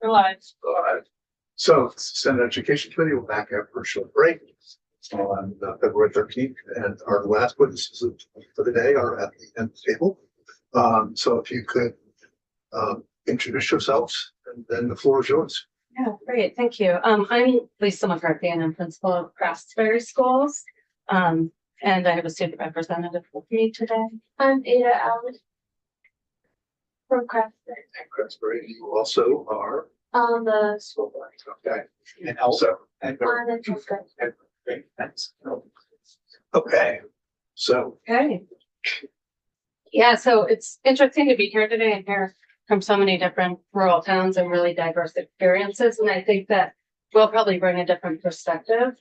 Realize. So Senate Education Committee will back after a short break on February 13th, and our last witnesses for the day are at the end of the table. So if you could introduce yourselves, and then the floor is yours. Yeah, great. Thank you. I'm Lisa McCarthy, and I'm principal of Craftsbury Schools. And I have a student representative with me today. I'm Ada Allen from Craftsbury. And Craftsbury, you also are On the school board. okay. And also, On the trustee. great, thanks. Okay, so Okay. Yeah, so it's interesting to be here today and hear from so many different rural towns and really diverse experiences. And I think that we'll probably bring a different perspective.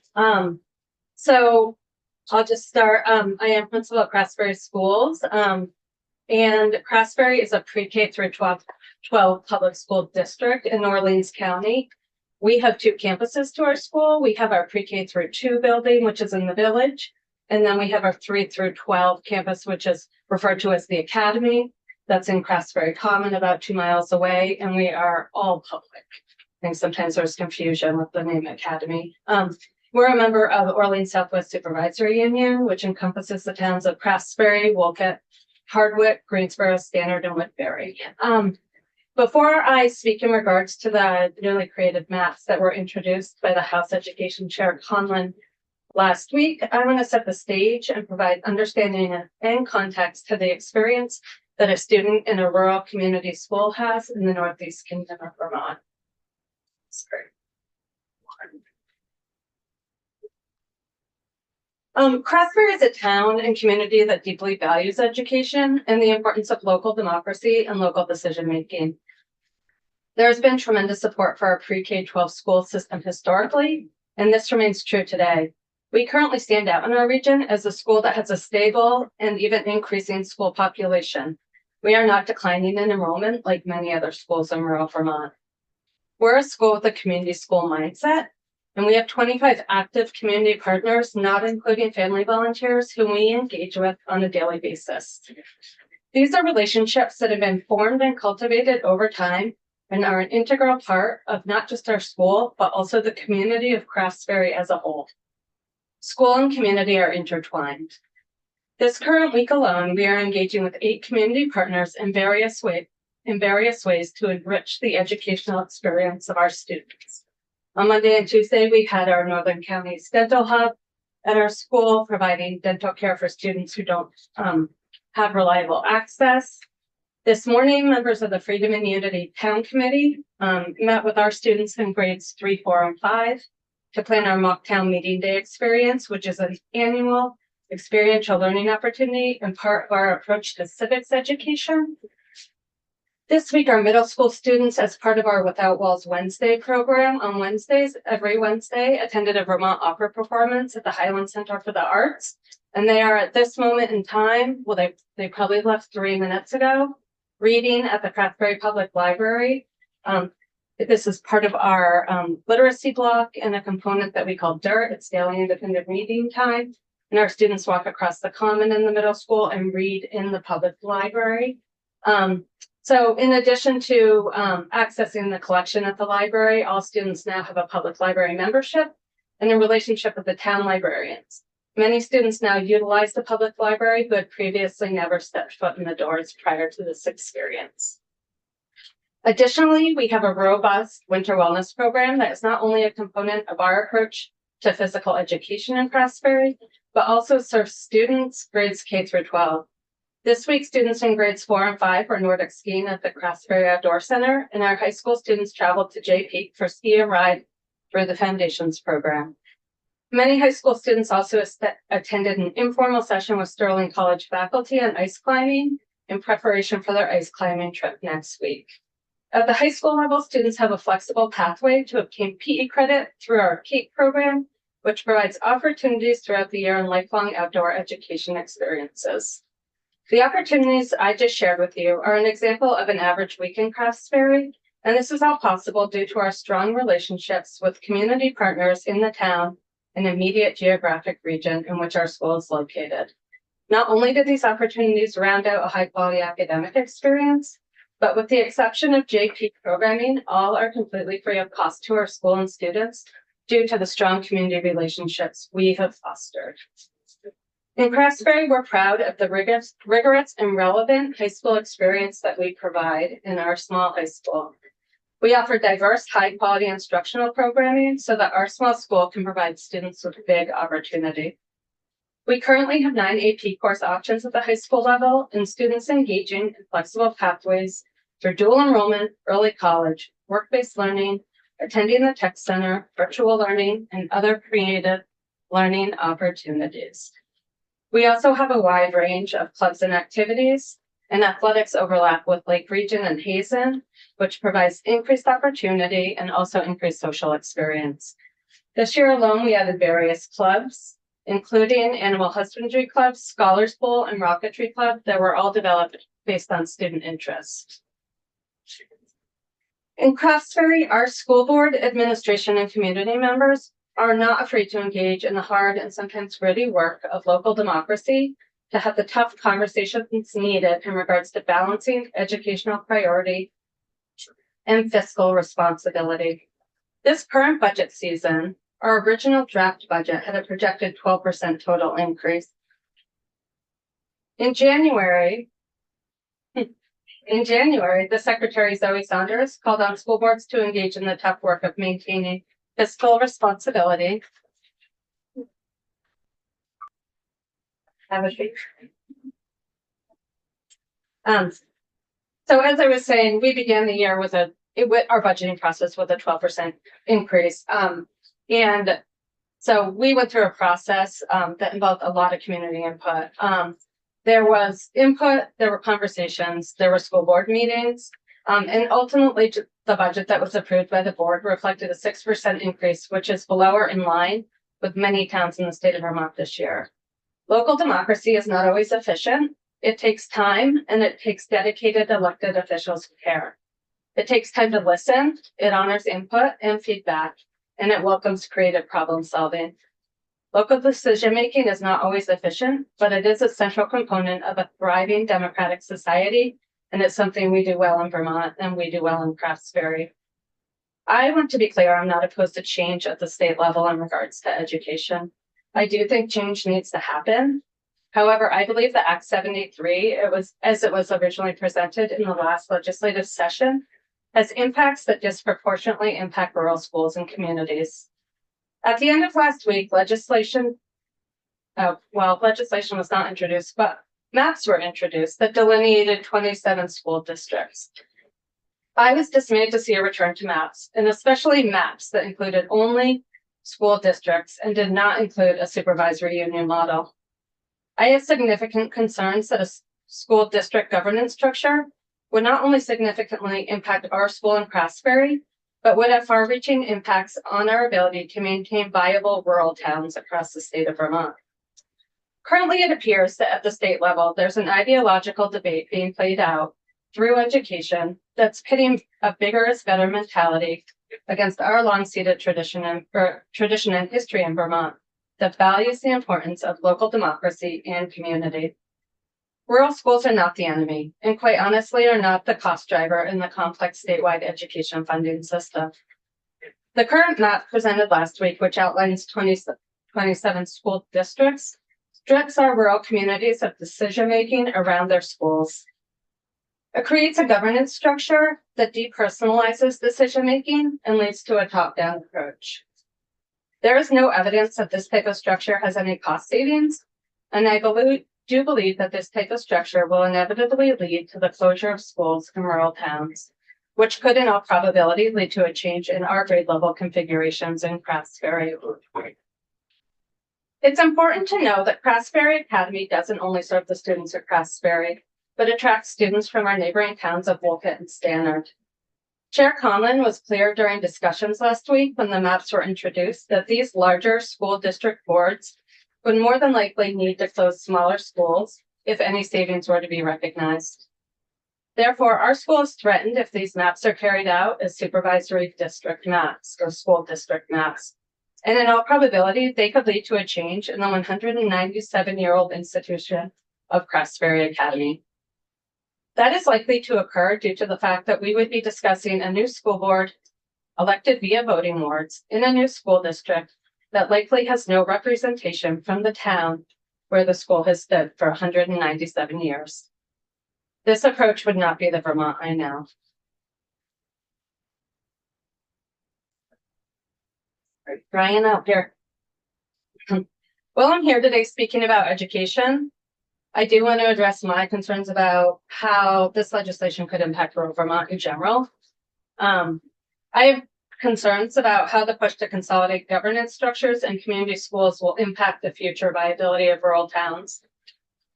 So I'll just start. I am principal at Craftsbury Schools. And Craftsbury is a pre-K through 12 public school district in Orleans County. We have two campuses to our school. We have our pre-K through 2 building, which is in the village. And then we have our 3 through 12 campus, which is referred to as the Academy. That's in Craftsbury Common, about 2 miles away. And we are all public. I think sometimes there's confusion with the name Academy. We're a member of the Orleans Southwest Supervisory Union, which encompasses the towns of Craftsbury, Wolcott, Hardwick, Greensboro, Standard, and Woodbury. Before I speak in regards to the newly created maps that were introduced by the House Education Chair Conlon last week, I want to set the stage and provide understanding and context to the experience that a student in a rural community school has in the Northeast Kingdom of Vermont. Sorry. Craftsbury is a town and community that deeply values education and the importance of local democracy and local decision-making. There's been tremendous support for our pre-K-12 school system historically, and this remains true today. We currently stand out in our region as a school that has a stable and even increasing school population. We are not declining in enrollment like many other schools in rural Vermont. We're a school with a community school mindset, and we have 25 active community partners, not including family volunteers, whom we engage with on a daily basis. These are relationships that have been formed and cultivated over time and are an integral part of not just our school, but also the community of Craftsbury as a whole. School and community are intertwined. This current week alone, we are engaging with 8 community partners in various ways to enrich the educational experience of our students. On Monday and Tuesday, we had our Northern Counties Dental Hub at our school, providing dental care for students who don't have reliable access. This morning, members of the Freedom and Unity Town Committee met with our students in grades 3, 4, and 5 to plan our mock town meeting day experience, which is an annual experiential learning opportunity and part of our approach to civics education. This week, our middle school students, as part of our Without Walls Wednesday program on Wednesdays, every Wednesday, attended a Vermont opera performance at the Highland Center for the Arts. And they are at this moment in time, well, they probably left 3 minutes ago, reading at the Craftsbury Public Library. This is part of our literacy block and a component that we call DIRT. It's daily independent reading time. And our students walk across the common in the middle school and read in the public library. So in addition to accessing the collection at the library, all students now have a public library membership and a relationship with the town librarians. Many students now utilize the public library who had previously never stepped foot in the doors prior to this experience. Additionally, we have a robust winter wellness program that is not only a component of our approach to physical education in Craftsbury, but also serves students grades K through 12. This week, students in grades 4 and 5 were Nordic skiing at the Craftsbury Outdoor Center, and our high school students traveled to Jay Peak for ski and ride through the Foundations program. Many high school students also attended an informal session with Sterling College faculty on ice climbing in preparation for their ice climbing trip next week. At the high school level, students have a flexible pathway to obtain PE credit through our CAPE program, which provides opportunities throughout the year and lifelong outdoor education experiences. The opportunities I just shared with you are an example of an average week in Craftsbury, and this is all possible due to our strong relationships with community partners in the town and immediate geographic region in which our school is located. Not only do these opportunities round out a high-quality academic experience, But with the exception of JP programming, all are completely free of cost to our school and students due to the strong community relationships we have fostered. In Craftsbury, we're proud of the rigorous and relevant high school experience that we provide in our small high school. We offer diverse, high-quality instructional programming so that our small school can provide students with big opportunity. We currently have 9 AP course options at the high school level, and students engaging in flexible pathways through dual enrollment, early college, work-based learning, attending the tech center, virtual learning, and other creative learning opportunities. We also have a wide range of clubs and activities, and athletics overlap with Lake Region and Hazen, which provides increased opportunity and also increased social experience. This year alone, we added various clubs, including Animal Husbandry Club, Scholars Bowl, and Rocketry Club that were all developed based on student interest. In Craftsbury, our school board, administration, and community members are not afraid to engage in the hard and sometimes gritty work of local democracy to have the tough conversations needed in regards to balancing educational priority and fiscal responsibility. This current budget season, our original draft budget had a projected 12% total increase. In January, the Secretary Zoe Saunders called on school boards to engage in the tough work of maintaining fiscal responsibility. So as I was saying, we began the year with our budgeting process with a 12% increase. And so we went through a process that involved a lot of community input. There was input, there were conversations, there were school board meetings, and ultimately the budget that was approved by the board reflected a 6% increase, which is below or in line with many towns in the state of Vermont this year. Local democracy is not always efficient. It takes time and it takes dedicated elected officials who care. It takes time to listen, it honors input and feedback, and it welcomes creative problem solving. Local decision-making is not always efficient, but it is a central component of a thriving democratic society, and it's something we do well in Vermont and we do well in Craftsbury. I want to be clear, I'm not opposed to change at the state level in regards to education. I do think change needs to happen. However, I believe that Act 73, as it was originally presented in the last legislative session, has impacts that disproportionately impact rural schools and communities. At the end of last week, legislation was not introduced, but maps were introduced that delineated 27 school districts. I was dismayed to see a return to maps, and especially maps that included only school districts and did not include a supervisory union model. I have significant concerns that a school district governance structure would not only significantly impact our school in Craftsbury, but would have far-reaching impacts on our ability to maintain viable rural towns across the state of Vermont. Currently, it appears that at the state level, there's an ideological debate being played out through education that's pitting a bigger is better mentality against our long-seated tradition and history in Vermont that values the importance of local democracy and community. Rural schools are not the enemy, and quite honestly are not the cost driver in the complex statewide education funding system. The current map presented last week, which outlines 27 school districts, strips our rural communities of decision-making around their schools. It creates a governance structure that depersonalizes decision-making and leads to a top-down approach. There is no evidence that this type of structure has any cost savings, and I do believe that this type of structure will inevitably lead to the closure of schools in rural towns, which could in all probability lead to a change in our grade level configurations in Craftsbury. It's important to know that Craftsbury Academy doesn't only serve the students of Craftsbury, but attracts students from our neighboring towns of Wolcott and Stannard. Chair Conlon was clear during discussions last week when the maps were introduced that these larger school district boards would more than likely need to close smaller schools if any savings were to be recognized. Therefore, our school is threatened if these maps are carried out as supervisory district maps or school district maps. And in all probability, they could lead to a change in the 197-year-old institution of Craftsbury Academy. That is likely to occur due to the fact that we would be discussing a new school board elected via voting wards in a new school district that likely has no representation from the town where the school has stood for 197 years. This approach would not be the Vermont I know. Ryan out here. Well, I'm here today speaking about education. I do want to address my concerns about how this legislation could impact rural Vermont in general. I have concerns about how the push to consolidate governance structures and community schools will impact the future viability of rural towns.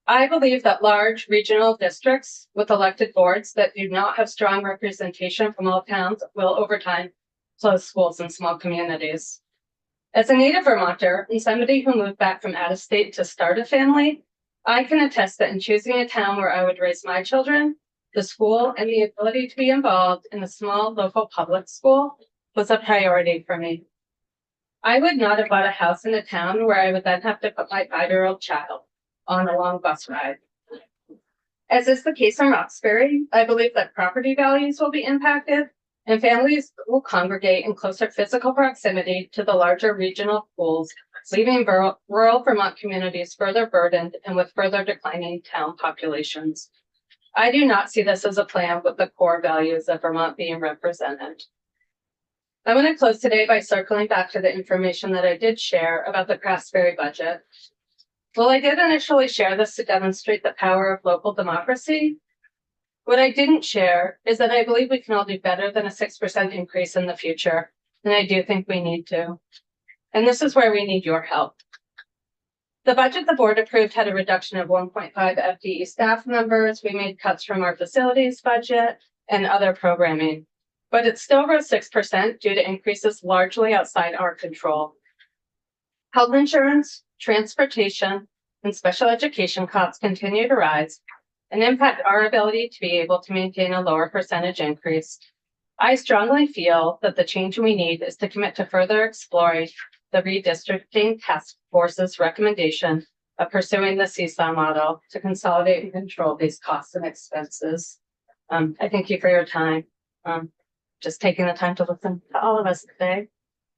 I believe that large regional districts with elected boards that do not have strong representation from all towns will over time close schools in small communities. As a native Vermonter and somebody who moved back from out of state to start a family, I can attest that in choosing a town where I would raise my children, the school and the ability to be involved in a small local public school was a priority for me. I would not have bought a house in a town where I would then have to put my 5-year-old child on a long bus ride. As is the case in Roxbury, I believe that property values will be impacted and families will congregate in closer physical proximity to the larger regional schools, leaving rural Vermont communities further burdened and with further declining town populations. I do not see this as a plan with the core values of Vermont being represented. I want to close today by circling back to the information that I did share about the Craftsbury budget. Well, I did initially share this to demonstrate the power of local democracy. What I didn't share is that I believe we can all do better than a 6% increase in the future, and I do think we need to. And this is where we need your help. The budget the board approved had a reduction of 1.5 FTE staff members. We made cuts from our facilities budget and other programming, but it still rose 6% due to increases largely outside our control. Health insurance, transportation, and special education costs continue to rise and impact our ability to be able to maintain a lower percentage increase. I strongly feel that the change we need is to commit to further exploring the redistricting task force's recommendation of pursuing the seesaw model to consolidate and control these costs and expenses. I thank you for your time. Just taking the time to listen to all of us today.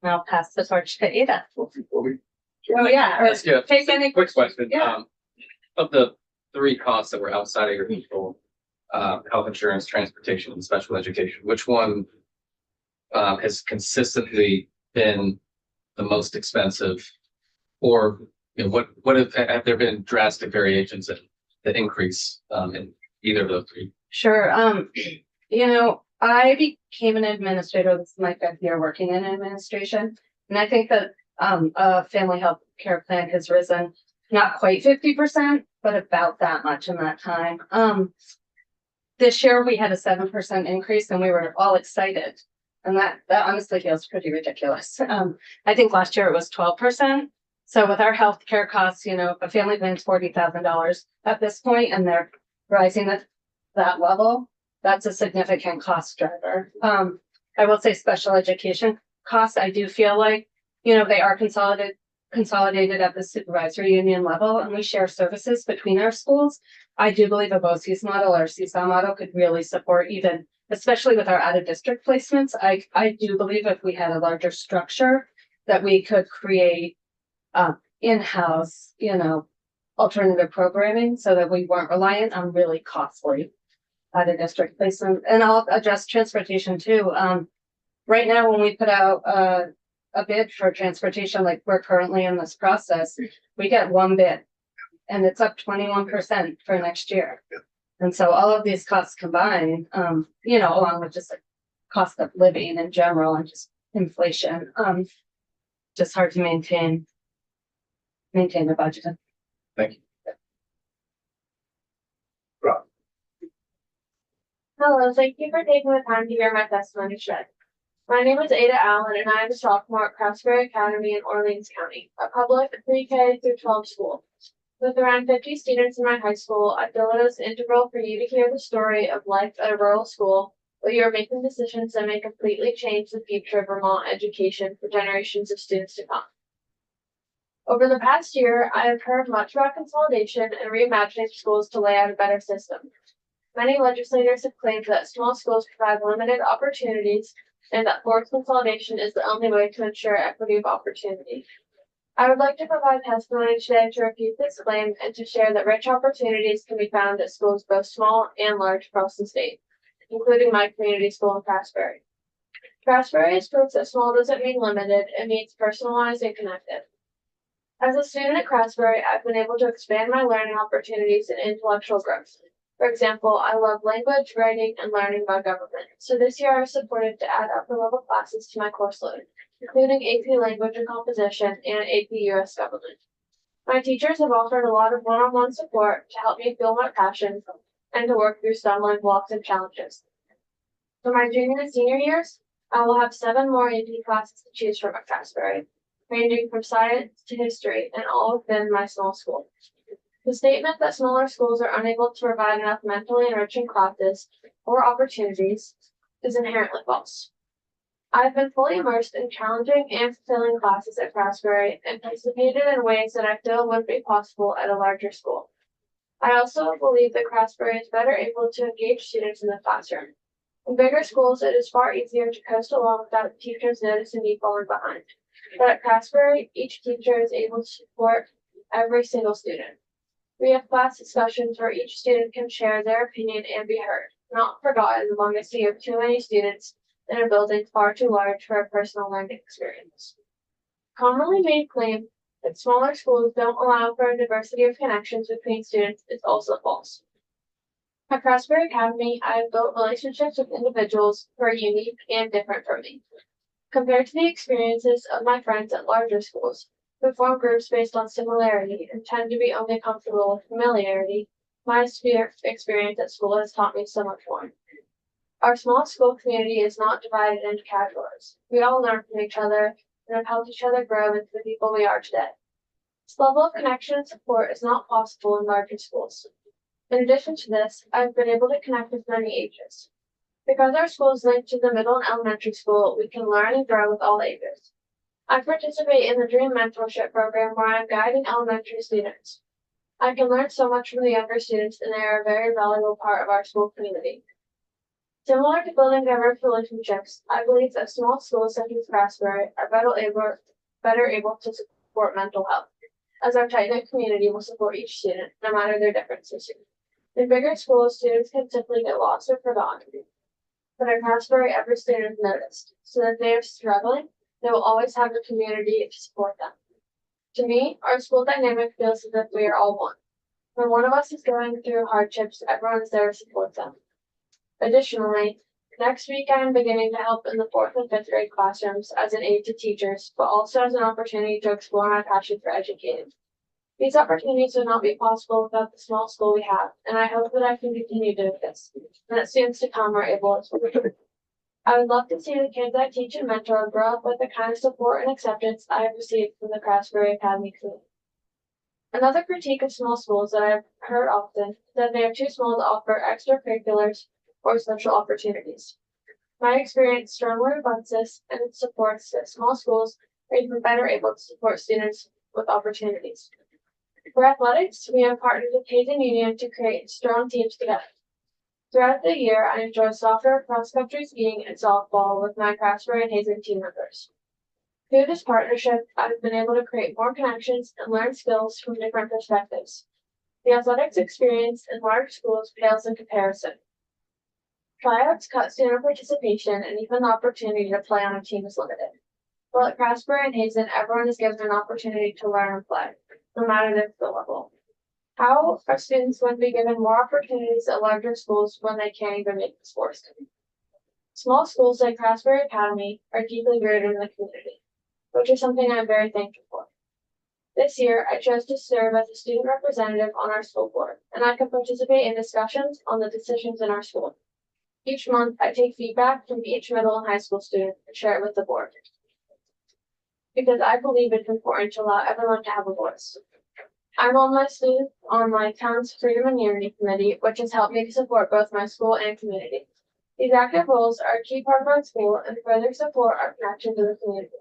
And I'll pass the torch to Ada. Oh yeah, or Ask you a take any quick question. Yeah. Of the 3 costs that were outside of your control, health insurance, transportation, and special education, which one has consistently been the most expensive? Or what have there been drastic variations in the increase in either of those 3? Sure. I became an administrator. This is my 5th year working in administration. And I think that a family health care plan has risen not quite 50%, but about that much in that time. This year we had a 7% increase and we were all excited. And that honestly feels pretty ridiculous. I think last year it was 12%. So with our healthcare costs, if a family plan's $40,000 at this point and they're rising at that level, that's a significant cost driver. I will say special education costs, I do feel like, they are consolidated at the supervisory union level and we share services between our schools. I do believe a BOCES model or seesaw model could really support even, especially with our out of district placements. I do believe if we had a larger structure that we could create in-house, alternative programming so that we weren't reliant on really costly out of district placement. And I'll address transportation too. Right now, when we put out a bid for transportation, like we're currently in this process, we get 1 bid and it's up 21% for next year. Yeah. And so all of these costs combined, along with just like cost of living in general and just inflation, just hard to maintain the budget. Thank you. Rob. Hello, thank you for taking the time to hear my testimony today. My name is Ada Allen and I am a sophomore at Craftsbury Academy in Orleans County, a public pre-K through 12 school. With around 50 students in my high school, I feel it is integral for you to hear the story of life at a rural school where you are making decisions that may completely change the future of Vermont education for generations of students to come. Over the past year, I have heard much about consolidation and reimagining schools to lay out a better system. Many legislators have claimed that small schools provide limited opportunities and that forced consolidation is the only way to ensure equity of opportunity. I would like to provide testimony today to refute this claim and to share that rich opportunities can be found at schools both small and large across the state, including my community school in Craftsbury. Craftsbury is proof that small doesn't mean limited, it means personalized and connected. As a student at Craftsbury, I've been able to expand my learning opportunities and intellectual growth. For example, I love language, writing, and learning about government. So this year I was supported to add upper level classes to my course load, including AP Language and Composition and AP US Government. My teachers have offered a lot of one-on-one support to help me feel my passion and to work through stumbling blocks and challenges. For my junior and senior years, I will have 7 more AP classes to choose from at Craftsbury, ranging from science to history and all within my small school. The statement that smaller schools are unable to provide enough mentally enriching classes or opportunities is inherently false. I've been fully immersed in challenging and fulfilling classes at Craftsbury and participated in ways that I feel would be possible at a larger school. I also believe that Craftsbury is better able to engage students in the classroom. In bigger schools, it is far easier to coast along without the teachers noticing me falling behind. But at Craftsbury, each teacher is able to support every single student. We have class discussions where each student can share their opinion and be heard, not forgotten among a sea of too many students in a building far too large for a personal learning experience. Commonly made claim that smaller schools don't allow for a diversity of connections between students is also false. At Craftsbury Academy, I have built relationships with individuals who are unique and different from me. Compared to the experiences of my friends at larger schools, who form groups based on similarity and tend to be only comfortable with familiarity, my experience at school has taught me so much more. Our small school community is not divided into categories. We all learn from each other and have helped each other grow into the people we are today. This level of connection and support is not possible in larger schools. In addition to this, I've been able to connect with many ages. Because our school is linked to the middle and elementary school, we can learn and grow with all ages. I participate in the Dream Mentorship program where I'm guiding elementary students. I can learn so much from the younger students and they are a very valuable part of our school community. Similar to building diverse relationships, I believe that small schools such as Craftsbury are better able to support mental health, as our tight-knit community will support each student, no matter their differences. In bigger schools, students can simply get lost or forgotten. But at Craftsbury, every student is noticed, so that if they are struggling, they will always have the community to support them. To me, our school dynamic feels as if we are all one. When one of us is going through hardships, everyone is there to support them. Additionally, next week I am beginning to help in the 4th and 5th grade classrooms as an aide to teachers, but also as an opportunity to explore my passion for educating. These opportunities would not be possible without the small school we have, and I hope that I can continue doing this, and that students to come are able to. I would love to see the kids I teach and mentor grow up with the kind of support and acceptance I have received from the Craftsbury Academy community. Another critique of small schools that I've heard often is that they are too small to offer extracurriculars or social opportunities. My experience strongly rebuts this and it supports that small schools are even better able to support students with opportunities. For athletics, we have partnered with Hazen Union to create strong teams together. Throughout the year, I enjoy soccer, cross-country skiing, and softball with my Craftsbury and Hazen team members. Through this partnership, I've been able to create more connections and learn skills from different perspectives. The athletics experience in large schools pales in comparison. Tryouts cut student participation and even the opportunity to play on a team is limited. While at Craftsbury and Hazen, everyone is given an opportunity to learn and play, no matter their skill level. How are students going to be given more opportunities at larger schools when they can't even make the sports team? Small schools like Craftsbury Academy are deeply rooted in the community, which is something I'm very thankful for. This year, I chose to serve as a student representative on our school board, and I can participate in discussions on the decisions in our school. Each month, I take feedback from each middle and high school student and share it with the board. Because I believe it's important to allow everyone to have a voice. I'm on my town's Freedom and Unity Committee, which has helped me to support both my school and community. These active roles are a key part of our school and further support our connection to the community.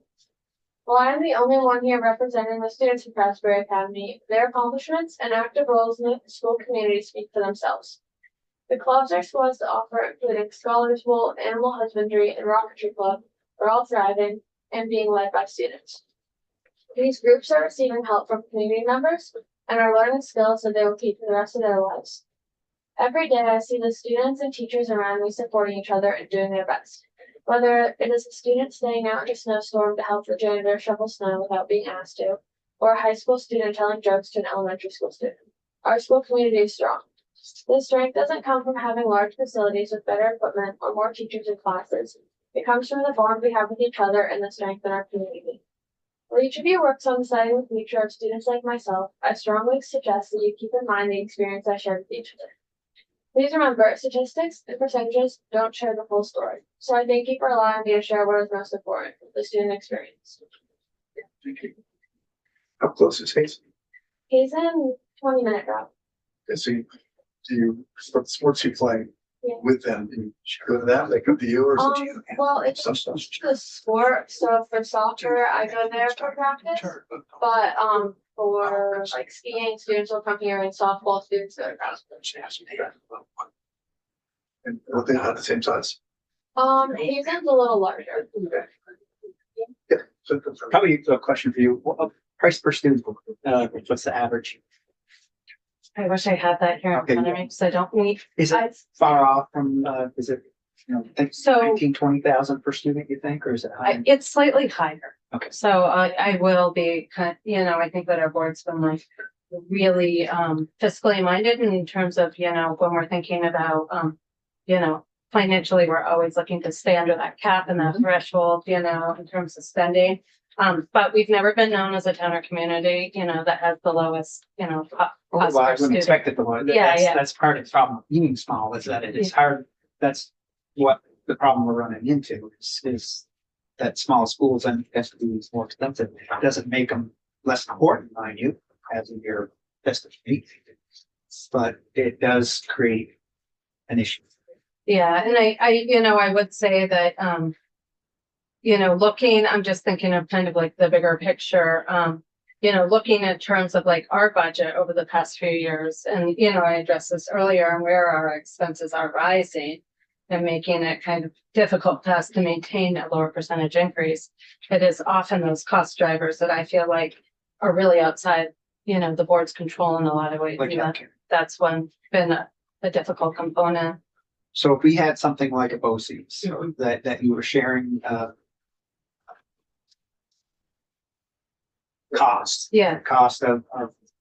While I am the only one here representing the students of Craftsbury Academy, their accomplishments and active roles in the school community speak for themselves. The clubs our school has to offer, including Scholars Bowl, Animal Husbandry, and Rocketry Club, are all thriving and being led by students. These groups are receiving help from community members and are learning skills that they will keep for the rest of their lives. Every day I see the students and teachers around me supporting each other and doing their best. Whether it is a student staying out in a snowstorm to help the janitor shovel snow without being asked to, or a high school student telling jokes to an elementary school student. Our school community is strong. This strength doesn't come from having large facilities with better equipment or more teachers and classes. It comes from the bond we have with each other and the strength in our community. Where each of you works on deciding the future of students like myself, I strongly suggest that you keep in mind the experience I shared with each other. Please remember, statistics and percentages don't share the full story. So I thank you for allowing me to share what is most important, the student experience. Thank you. How close is Hazen? Hazen, 20-minute route. So do you, what sports you play Yeah. with them? Do you go to them? They come to you or is it you? Well, it's Some stuff. the sport. So for soccer, I go there for practice. But for like skiing, students will come here, and softball students go to practice. And what they have the same size? Hazen's a little larger. Yeah. So, Probably a question for you. What price per student? What's the average? I wish I had that here in Okay, front of me, because I don't need, Is it I, far off from, is it, so 19,000, 20,000 per student, you think, or is it higher? it's slightly higher. Okay. So I will be I think that our board's been like really fiscally minded in terms of, when we're thinking about, financially, we're always looking to stay under that cap and that threshold, in terms of spending. But we've never been known as a town or community, that has the lowest, Oh, cost well, per I wouldn't student. expect it to lower. Yeah, That's, yeah. that's part of the problem of being small, is that it is hard. That's what the problem we're running into is that small schools and best be more expensive. It doesn't make them less important, mind you, as in your best of meat. But it does create an issue. Yeah, and I would say that, looking, I'm just thinking of kind of like the bigger picture, looking in terms of like our budget over the past few years, and, I addressed this earlier, and where our expenses are rising and making it kind of difficult for us to maintain a lower percentage increase. It is often those cost drivers that I feel like are really outside, the board's control in a lot of ways. Like and healthcare. that's been a difficult component. So if we had something like a BOCES that you were sharing, costs, Yeah. cost of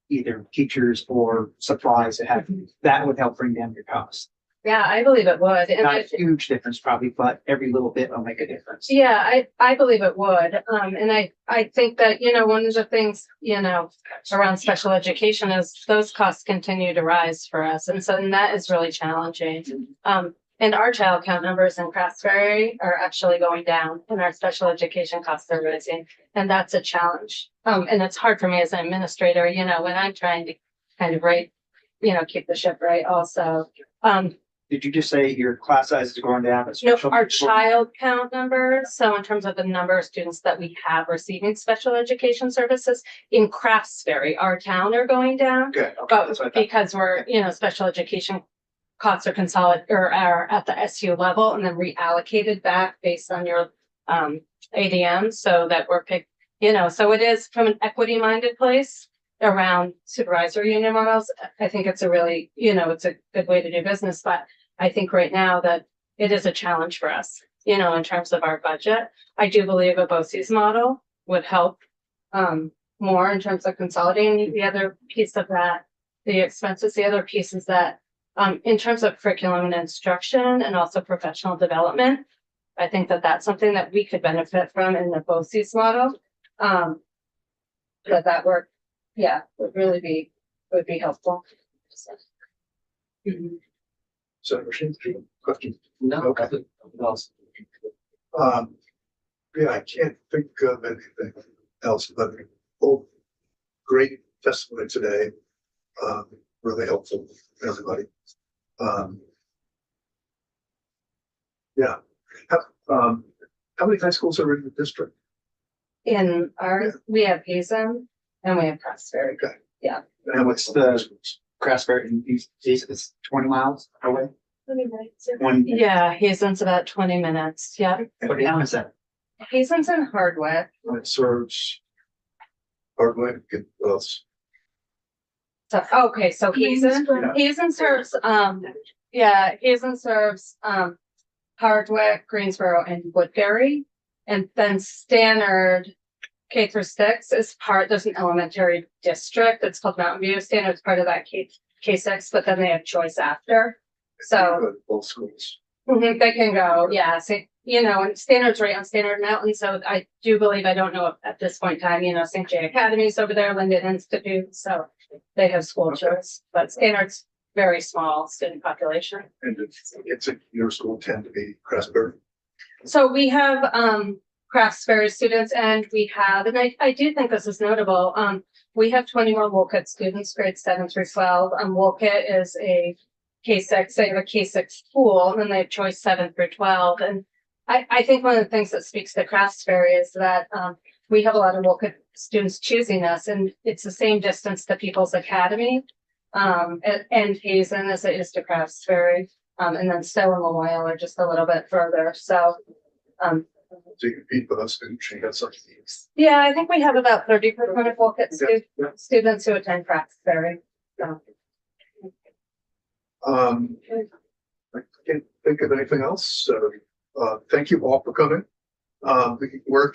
either teachers or supplies, that would help bring down your costs. Yeah, I believe it would. And Not a huge difference probably, but every little bit will make a difference. yeah, I believe it would. And I think that, one of the things, around special education is those costs continue to rise for us. And that is really challenging. And our child count numbers in Craftsbury are actually going down and our special education costs are rising. And that's a challenge. And it's hard for me as an administrator, when I'm trying to kind of keep the ship right also. Did you just say your class size is going down? No, our child count numbers, so in terms of the number of students that we have receiving special education services in Craftsbury, our town are going down. Good. Okay, But that's what I thought. because we're, special education costs are consolidated or are at the SU level and then reallocated back based on your ADM, so that we're picked, so it is from an equity minded place around supervisory union models. I think it's a really, it's a good way to do business, but I think right now that it is a challenge for us, in terms of our budget. I do believe a BOCES model would help more in terms of consolidating. The other piece of that, the expenses, the other piece is that in terms of curriculum and instruction and also professional development, I think that that's something that we could benefit from in the BOCES model. That work, would really be helpful. Mhm. So, question. No, Okay. Yeah, I can't think of anything else, but great testimony today. Really helpful for everybody. Yeah. How many high schools are in the district? In ours, we have Hazen and we have Craftsbury. Okay. Yeah. And what's the Craftsbury and it's 20 miles away. So One, Yeah, Hazen's about 20 minutes. Yeah. what town is that? Hazen's in Hardwick. And it serves Hardwick, and what else? So, okay, so Hazen, Hazen serves, Hazen serves, Hardwick, Greensboro and Woodbury. And then Stannard, K through 6 is there's an elementary district. It's called Mountain View. Stannard's part of that K6, but then they have choice after. So Both schools. they can go, yeah, so, and Stannard's right on Stannard Mountain. So I do believe, I don't know if at this point in time, St. J Academy's over there, Linden Institute. So they have school choice, but Stannard's very small student population. And it's a, your school tend to be Craftsbury. So we have Craftsbury students and we have, and I do think this is notable, we have 21 Wolcott students, grades 7 through 12. Wolcott is a K6, they have a K6 school, and then they have choice 7 through 12. And I think one of the things that speaks to Craftsbury is that we have a lot of Wolcott students choosing us, and it's the same distance to People's Academy and Hazen as it is to Craftsbury. And then Stowe and Loyola are just a little bit further. So, So you compete with us and she got something. yeah, I think we have about 30% of Wolcott Yeah. students who attend Craftsbury. So, I can't think of anything else. So, thank you all for coming. We're